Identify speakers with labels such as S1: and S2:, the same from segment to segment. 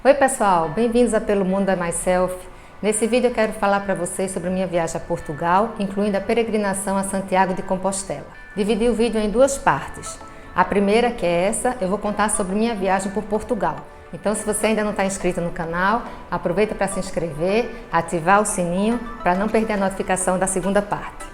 S1: Oi pessoal, bem-vindos a Pelo Mundo da Myself. Nesse vídeo eu quero falar para vocês sobre minha viagem a Portugal, incluindo a peregrinação a Santiago de Compostela. Dividi o vídeo em duas partes. A primeira, que é essa, eu vou contar sobre minha viagem por Portugal. Então, se você ainda não está inscrito no canal, aproveita para se inscrever, ativar o sininho para não perder a notificação da segunda parte.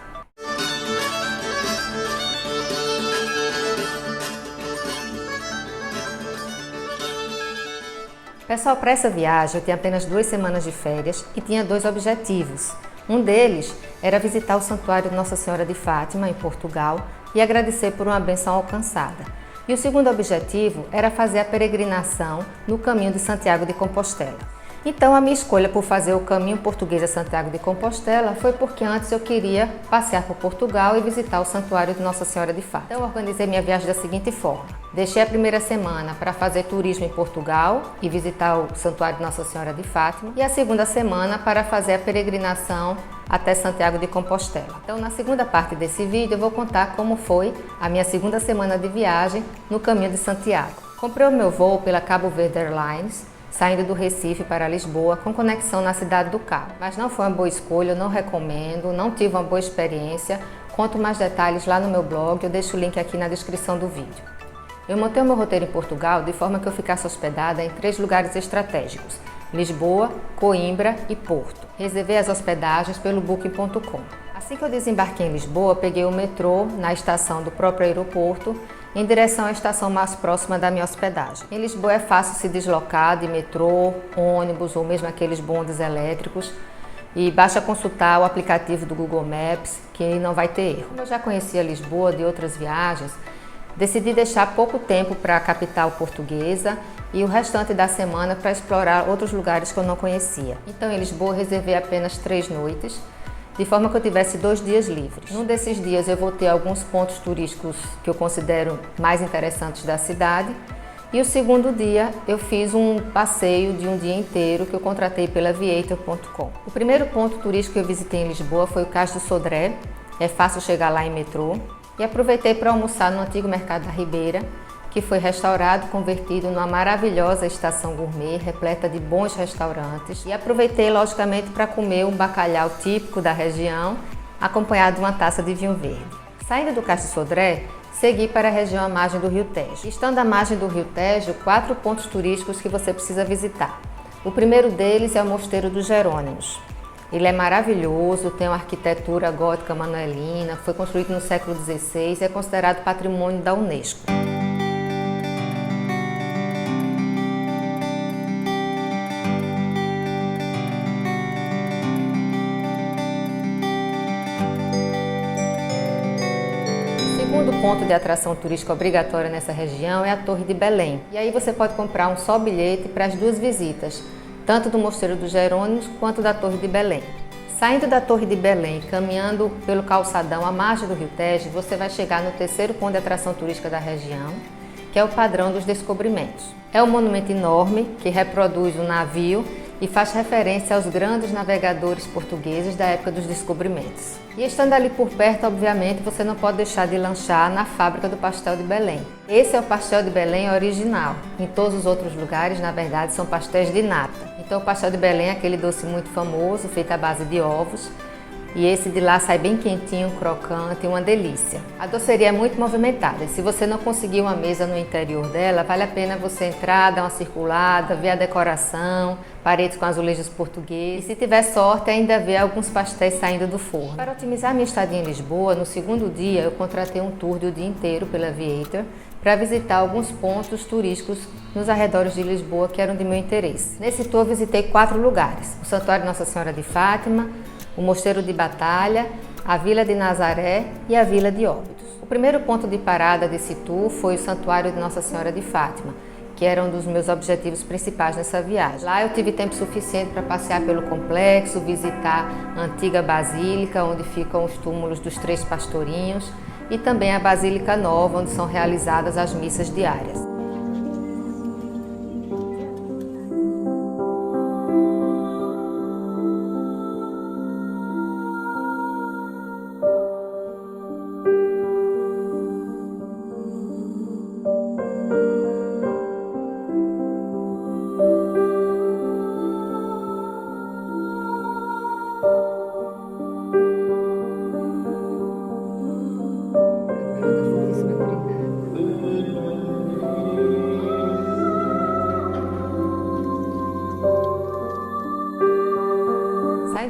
S1: Pessoal, para essa viagem eu tinha apenas 2 semanas de férias e tinha 2 objetivos. Um deles era visitar o Santuário de Nossa Senhora de Fátima, em Portugal, e agradecer por uma bênção alcançada. E o segundo objetivo era fazer a peregrinação no caminho de Santiago de Compostela. Então a minha escolha por fazer o caminho português a Santiago de Compostela foi porque antes eu queria passear por Portugal e visitar o Santuário de Nossa Senhora de Fátima. Então eu organizei minha viagem da seguinte forma: deixei a primeira semana para fazer turismo em Portugal e visitar o Santuário de Nossa Senhora de Fátima, e a segunda semana para fazer a peregrinação até Santiago de Compostela. Então na segunda parte desse vídeo eu vou contar como foi a minha segunda semana de viagem no caminho de Santiago. Comprei o meu voo pela Cabo Verde Airlines, saindo do Recife para Lisboa, com conexão na cidade do Cabo. Mas não foi uma boa escolha, eu não recomendo, não tive uma boa experiência. Conto mais detalhes lá no meu blog, eu deixo o link aqui na descrição do vídeo. Eu montei o meu roteiro em Portugal de forma que eu ficasse hospedada em 3 lugares estratégicos: Lisboa, Coimbra e Porto. Reservei as hospedagens pelo Booking.com. Assim que eu desembarquei em Lisboa, peguei o metrô na estação do próprio aeroporto, em direção à estação mais próxima da minha hospedagem. Em Lisboa é fácil se deslocar de metrô, ônibus ou mesmo aqueles bondes elétricos, e basta consultar o aplicativo do Google Maps, que não vai ter erro. Como eu já conhecia Lisboa de outras viagens, decidi deixar pouco tempo para a capital portuguesa e o restante da semana para explorar outros lugares que eu não conhecia. Então em Lisboa reservei apenas 3 noites, de forma que eu tivesse 2 dias livres. Num desses dias eu vou ter alguns pontos turísticos que eu considero mais interessantes da cidade, e o segundo dia eu fiz um passeio de um dia inteiro que eu contratei pela Aviator.com. O primeiro ponto turístico que eu visitei em Lisboa foi o Cais do Sodré. É fácil chegar lá em metrô, e aproveitei para almoçar no antigo Mercado da Ribeira, que foi restaurado e convertido numa maravilhosa estação gourmet, repleta de bons restaurantes. E aproveitei, logicamente, para comer um bacalhau típico da região, acompanhado de uma taça de vinho verde. Saindo do Cais do Sodré, segui para a região à margem do Rio Tejo. Estando à margem do Rio Tejo, 4 pontos turísticos que você precisa visitar. O primeiro deles é o Mosteiro dos Jerônimos. Ele é maravilhoso, tem uma arquitetura gótica manuelina, foi construído no século XVI e é considerado patrimônio da Unesco. O segundo ponto de atração turística obrigatória nessa região é a Torre de Belém. E aí você pode comprar um só bilhete para as 2 visitas, tanto do Mosteiro dos Jerônimos quanto da Torre de Belém. Saindo da Torre de Belém, caminhando pelo calçadão à margem do Rio Tejo, você vai chegar no terceiro ponto de atração turística da região, que é o Padrão dos Descobrimentos. É um monumento enorme que reproduz um navio e faz referência aos grandes navegadores portugueses da época dos descobrimentos. E estando ali por perto, obviamente, você não pode deixar de lanchar na fábrica do pastel de Belém. Esse é o pastel de Belém original. Em todos os outros lugares, na verdade, são pastéis de nata. Então o pastel de Belém é aquele doce muito famoso, feito à base de ovos. E esse de lá sai bem quentinho, crocante, uma delícia. A doceria é muito movimentada. Se você não conseguir uma mesa no interior dela, vale a pena você entrar, dar uma circulada, ver a decoração, paredes com azulejos portugueses. E se tiver sorte, ainda ver alguns pastéis saindo do forno. Para otimizar minha estadia em Lisboa, no segundo dia eu contratei um tour de o dia inteiro pela Aviator para visitar alguns pontos turísticos nos arredores de Lisboa que eram de meu interesse. Nesse tour eu visitei 4 lugares: o Santuário de Nossa Senhora de Fátima, o Mosteiro de Batalha, a Vila de Nazaré e a Vila de Óbidos. O primeiro ponto de parada desse tour foi o Santuário de Nossa Senhora de Fátima, que era um dos meus objetivos principais nessa viagem. Lá eu tive tempo suficiente para passear pelo complexo, visitar a antiga basílica, onde ficam os túmulos dos 3 pastorinhos, e também a Basílica Nova, onde são realizadas as missas diárias.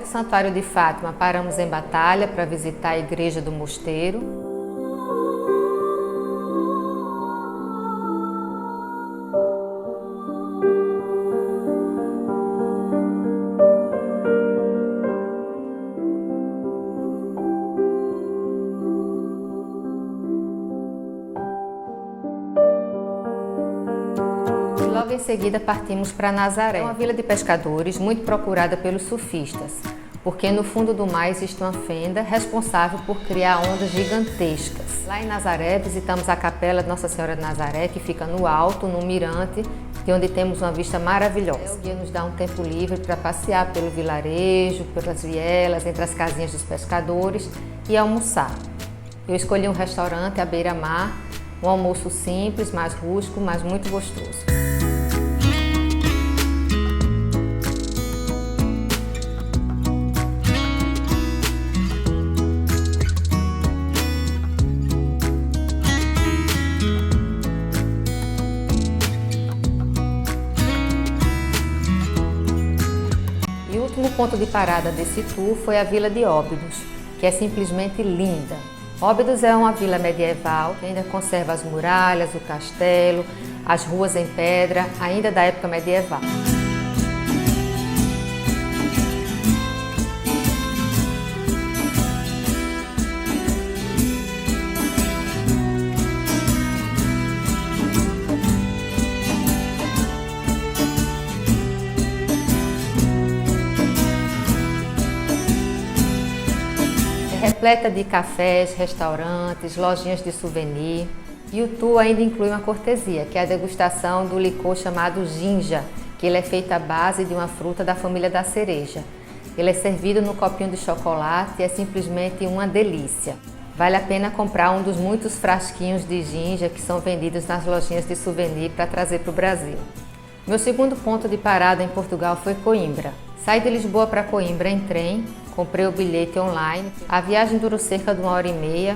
S1: do Santuário de Fátima, paramos em Batalha para visitar a igreja do Mosteiro. Logo em seguida partimos para Nazaré, uma vila de pescadores muito procurada pelos surfistas, porque no fundo do mar existe uma fenda responsável por criar ondas gigantescas. Lá em Nazaré visitamos a capela de Nossa Senhora de Nazaré, que fica no alto, no mirante, de onde temos uma vista maravilhosa. O guia nos dá um tempo livre para passear pelo vilarejo, pelas vielas, entre as casinhas dos pescadores e almoçar. Eu escolhi um restaurante à beira-mar, um almoço simples, mais rústico, mas muito gostoso. E o último ponto de parada desse tour foi a Vila de Óbidos, que é simplesmente linda. Óbidos é uma vila medieval que ainda conserva as muralhas, o castelo, as ruas em pedra, ainda da época medieval. Repleta de cafés, restaurantes, lojinhas de souvenir. E o tour ainda inclui uma cortesia, que é a degustação do licor chamado ginja, que ele é feito à base de uma fruta da família da cereja. Ele é servido no copinho de chocolate e é simplesmente uma delícia. Vale a pena comprar um dos muitos frasquinhos de ginja que são vendidos nas lojinhas de souvenir para trazer para o Brasil. Meu segundo ponto de parada em Portugal foi Coimbra. Saí de Lisboa para Coimbra em trem, comprei o bilhete online. A viagem durou cerca de 1h30.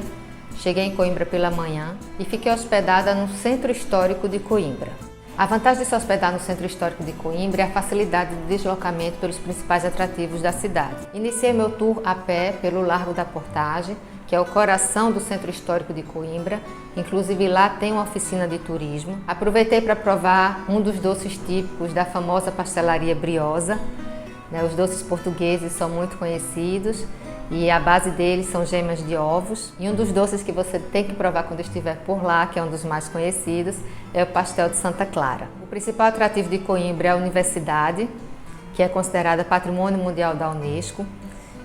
S1: Cheguei em Coimbra pela manhã e fiquei hospedada no Centro Histórico de Coimbra. A vantagem de se hospedar no Centro Histórico de Coimbra é a facilidade de deslocamento pelos principais atrativos da cidade. Iniciei meu tour a pé pelo Largo da Portagem, que é o coração do Centro Histórico de Coimbra. Inclusive lá tem uma oficina de turismo. Aproveitei para provar um dos doces típicos da famosa pastelaria Briosa. Os doces portugueses são muito conhecidos e a base deles são gemas de ovos. E um dos doces que você tem que provar quando estiver por lá, que é um dos mais conhecidos, é o pastel de Santa Clara. O principal atrativo de Coimbra é a universidade, que é considerada Patrimônio Mundial da Unesco,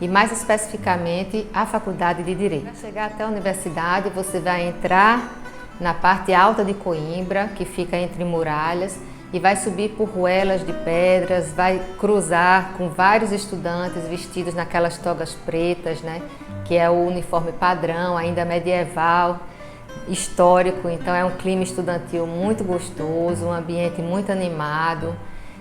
S1: e mais especificamente a Faculdade de Direito. Para chegar até a universidade, você vai entrar na parte alta de Coimbra, que fica entre muralhas, e vai subir por ruelas de pedras, vai cruzar com vários estudantes vestidos naquelas togas pretas, que é o uniforme padrão, ainda medieval, histórico. Então é um clima estudantil muito gostoso, um ambiente muito animado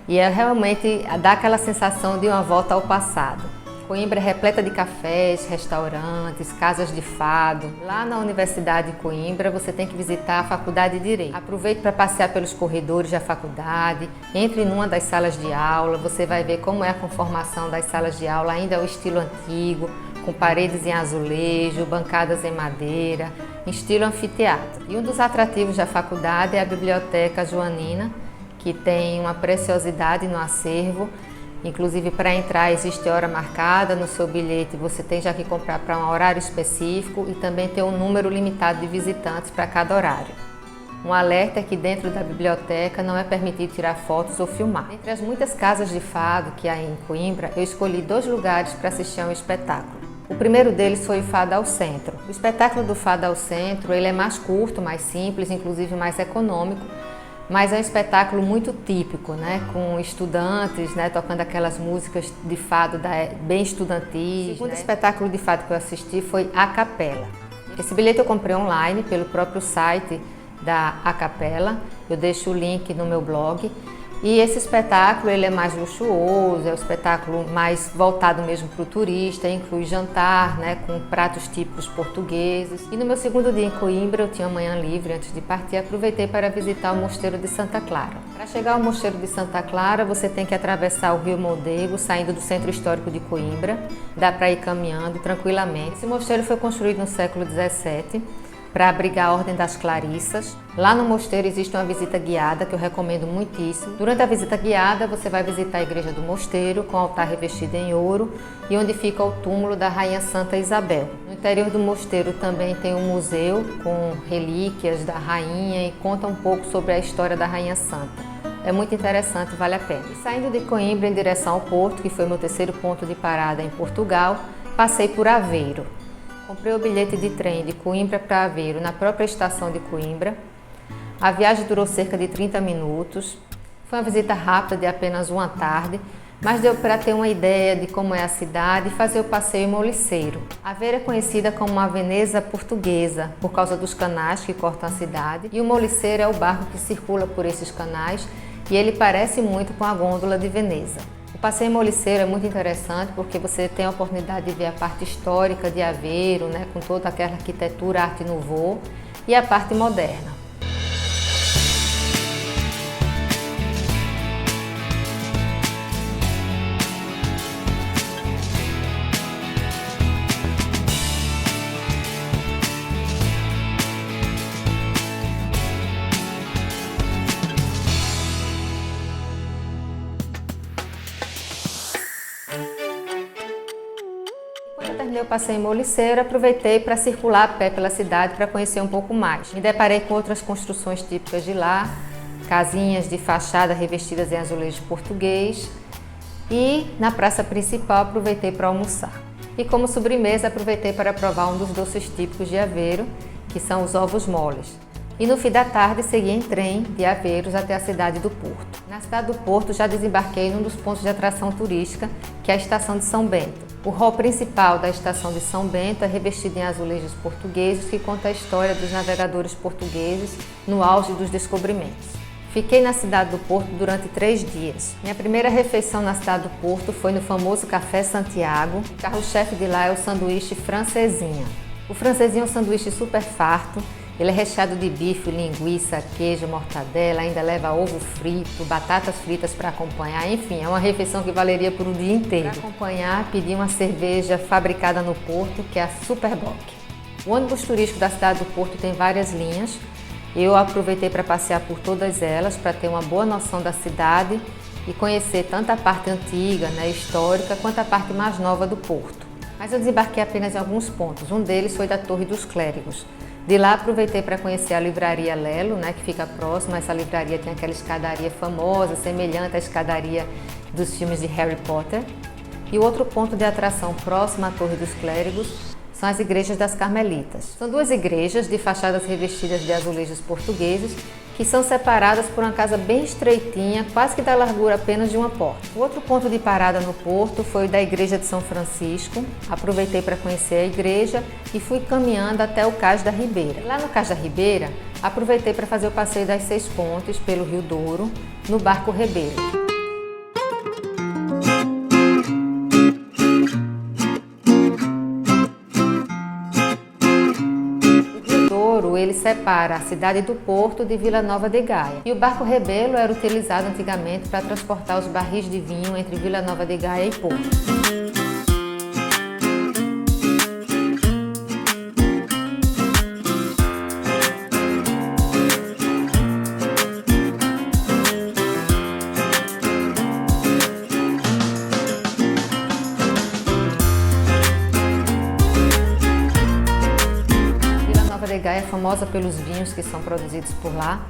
S1: e realmente dá aquela sensação de uma volta ao passado. Coimbra é repleta de cafés, restaurantes, casas de fado. Lá na Universidade de Coimbra você tem que visitar a Faculdade de Direito. Aproveite para passear pelos corredores da faculdade, entre numa das salas de aula, você vai ver como é a conformação das salas de aula, ainda é o estilo antigo, com paredes em azulejo, bancadas em madeira, em estilo anfiteatro. E um dos atrativos da faculdade é a Biblioteca Joanina, que tem uma preciosidade no acervo. Inclusive, para entrar existe hora marcada no seu bilhete, você tem já que comprar para um horário específico e também tem um número limitado de visitantes para cada horário. Um alerta é que dentro da biblioteca não é permitido tirar fotos ou filmar. Entre as muitas casas de fado que há em Coimbra, eu escolhi 2 lugares para assistir a um espetáculo. O primeiro deles foi o Fado ao Centro. O espetáculo do Fado ao Centro ele é mais curto, mais simples, inclusive mais econômico, mas é um espetáculo muito típico, com estudantes, tocando aquelas músicas de fado bem estudantis. O segundo espetáculo de fado que eu assisti foi A Capela. Esse bilhete eu comprei online pelo próprio site da A Capela, eu deixo o link no meu blog, E esse espetáculo ele é mais luxuoso, é um espetáculo mais voltado mesmo para o turista, inclui jantar, né, com pratos típicos portugueses. E no meu segundo dia em Coimbra, eu tinha uma manhã livre antes de partir, aproveitei para visitar o Mosteiro de Santa Clara. Para chegar ao Mosteiro de Santa Clara, você tem que atravessar o Rio Mondego, saindo do Centro Histórico de Coimbra. Dá para ir caminhando tranquilamente. Esse mosteiro foi construído no século XVII, para abrigar a Ordem das Clarissas. Lá no mosteiro existe uma visita guiada que eu recomendo muitíssimo. Durante a visita guiada você vai visitar a igreja do mosteiro com altar revestido em ouro e onde fica o túmulo da Rainha Santa Isabel. No interior do mosteiro também tem um museu com relíquias da rainha e conta um pouco sobre a história da Rainha Santa. É muito interessante, vale a pena. E saindo de Coimbra em direção ao Porto, que foi meu terceiro ponto de parada em Portugal, passei por Aveiro. Comprei o bilhete de trem de Coimbra para Aveiro na própria estação de Coimbra. A viagem durou cerca de 30 minutos. Foi uma visita rápida de apenas uma tarde, mas deu para ter uma ideia de como é a cidade e fazer o passeio em Moliceiro. Aveiro é conhecida como uma Veneza portuguesa por causa dos canais que cortam a cidade, e o Moliceiro é o barco que circula por esses canais e ele parece muito com a gôndola de Veneza. O passeio em Moliceiro é muito interessante porque você tem a oportunidade de ver a parte histórica de Aveiro, né, com toda aquela arquitetura Arte Nouveau, e a parte moderna. Quando eu terminei o passeio em Moliceiro, aproveitei para circular a pé pela cidade para conhecer um pouco mais. Me deparei com outras construções típicas de lá, casinhas de fachada revestidas em azulejo português, e na praça principal aproveitei para almoçar. E como sobremesa aproveitei para provar um dos doces típicos de Aveiro, que são os ovos moles. E no fim da tarde segui em trem de Aveiros até a cidade do Porto. Na cidade do Porto já desembarquei num dos pontos de atração turística, que é a Estação de São Bento. O hall principal da Estação de São Bento é revestido em azulejos portugueses que conta a história dos navegadores portugueses no auge dos descobrimentos. Fiquei na cidade do Porto durante 3 dias. Minha primeira refeição na cidade do Porto foi no famoso Café Santiago. O carro-chefe de lá é o sanduíche francesinha. O francesinha é um sanduíche super farto. Ele é recheado de bife, linguiça, queijo, mortadela, ainda leva ovo frito, batatas fritas para acompanhar, enfim, é uma refeição que valeria por um dia inteiro. Para acompanhar, pedi uma cerveja fabricada no Porto, que é a Superboc. O ônibus turístico da cidade do Porto tem várias linhas. Eu aproveitei para passear por todas elas, para ter uma boa noção da cidade e conhecer tanto a parte antiga, né, histórica, quanto a parte mais nova do Porto. Mas eu desembarquei apenas em alguns pontos, um deles foi da Torre dos Clérigos. De lá aproveitei para conhecer a livraria Lelo, né, que fica próxima. Essa livraria tem aquela escadaria famosa, semelhante à escadaria dos filmes de Harry Potter. E o outro ponto de atração próximo à Torre dos Clérigos são as igrejas das Carmelitas. São 2 igrejas de fachadas revestidas de azulejos portugueses que são separadas por uma casa bem estreitinha, quase que da largura apenas de uma porta. O outro ponto de parada no Porto foi o da Igreja de São Francisco. Aproveitei para conhecer a igreja e fui caminhando até o Cais da Ribeira. Lá no Cais da Ribeira, aproveitei para fazer o passeio das 6 pontes pelo Rio Douro, no barco Rebelo. Ele separa a cidade do Porto de Vila Nova de Gaia. E o barco Rebelo era utilizado antigamente para transportar os barris de vinho entre Vila Nova de Gaia e Porto. Gaia é famosa pelos vinhos que são produzidos por lá,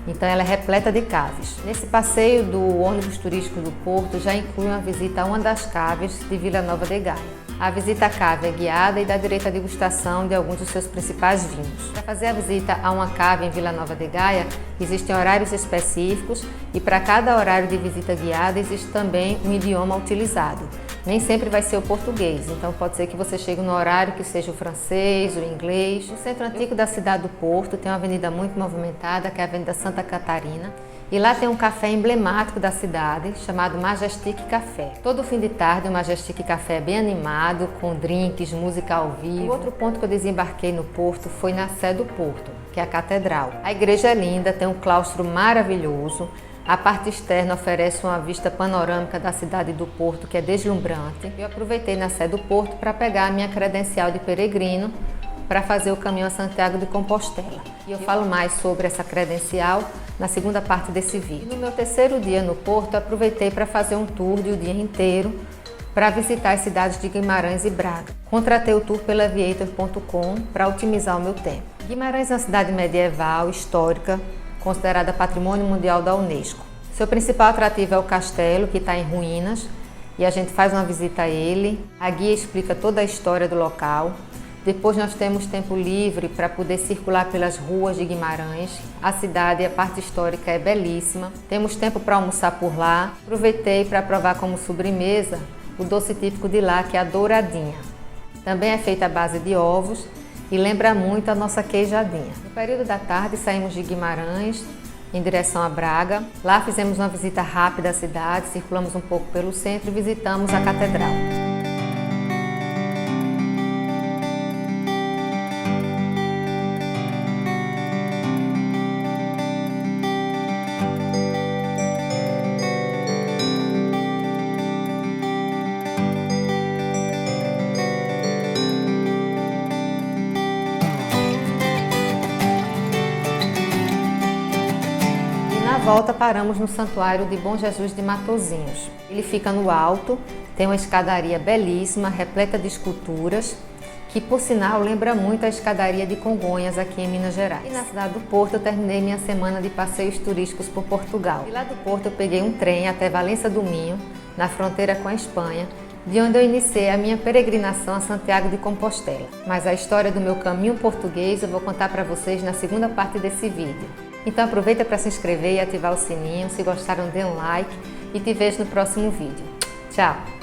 S1: então ela é repleta de caves. Nesse passeio do ônibus turístico do Porto já inclui uma visita a uma das caves de Vila Nova de Gaia. A visita à cave é guiada e dá direito à degustação de alguns dos seus principais vinhos. Para fazer a visita a uma cave em Vila Nova de Gaia, existem horários específicos e para cada horário de visita guiada existe também um idioma utilizado. Nem sempre vai ser o português, então pode ser que você chegue no horário que seja o francês, o inglês. No centro antigo da cidade do Porto tem uma avenida muito movimentada, que é a Avenida Santa Catarina, E lá tem um café emblemático da cidade, chamado Majestic Café. Todo fim de tarde o Majestic Café é bem animado, com drinks, música ao vivo. O outro ponto que eu desembarquei no Porto foi na Sé do Porto, que é a Catedral. A igreja é linda, tem um claustro maravilhoso. A parte externa oferece uma vista panorâmica da cidade do Porto, que é deslumbrante. Eu aproveitei na Sé do Porto para pegar a minha credencial de peregrino para fazer o caminho a Santiago de Compostela. E eu falo mais sobre essa credencial na segunda parte desse vídeo. E no meu terceiro dia no Porto, aproveitei para fazer um tour de um dia inteiro para visitar as cidades de Guimarães e Braga. Contratei o tour pela aviator.com para otimizar o meu tempo. Guimarães é uma cidade medieval, histórica, considerada Patrimônio Mundial da Unesco. Seu principal atrativo é o castelo, que está em ruínas, e a gente faz uma visita a ele. A guia explica toda a história do local. Depois nós temos tempo livre para poder circular pelas ruas de Guimarães. A cidade e a parte histórica é belíssima. Temos tempo para almoçar por lá. Aproveitei para provar como sobremesa o doce típico de lá, que é a douradinha. Também é feita à base de ovos e lembra muito a nossa queijadinha. No período da tarde saímos de Guimarães em direção a Braga. Lá fizemos uma visita rápida à cidade, circulamos um pouco pelo centro e visitamos a Catedral. Na volta paramos no Santuário de Bom Jesus de Matozinhos. Ele fica no alto, tem uma escadaria belíssima, repleta de esculturas, que por sinal lembra muito a escadaria de Congonhas aqui em Minas Gerais. E na cidade do Porto eu terminei minha semana de passeios turísticos por Portugal. E lá do Porto eu peguei um trem até Valença do Minho, na fronteira com a Espanha, de onde eu iniciei a minha peregrinação a Santiago de Compostela. Mas a história do meu caminho português eu vou contar para vocês na segunda parte desse vídeo. Então aproveita para se inscrever e ativar o sininho. Se gostaram, dê um like e te vejo no próximo vídeo. Tchau!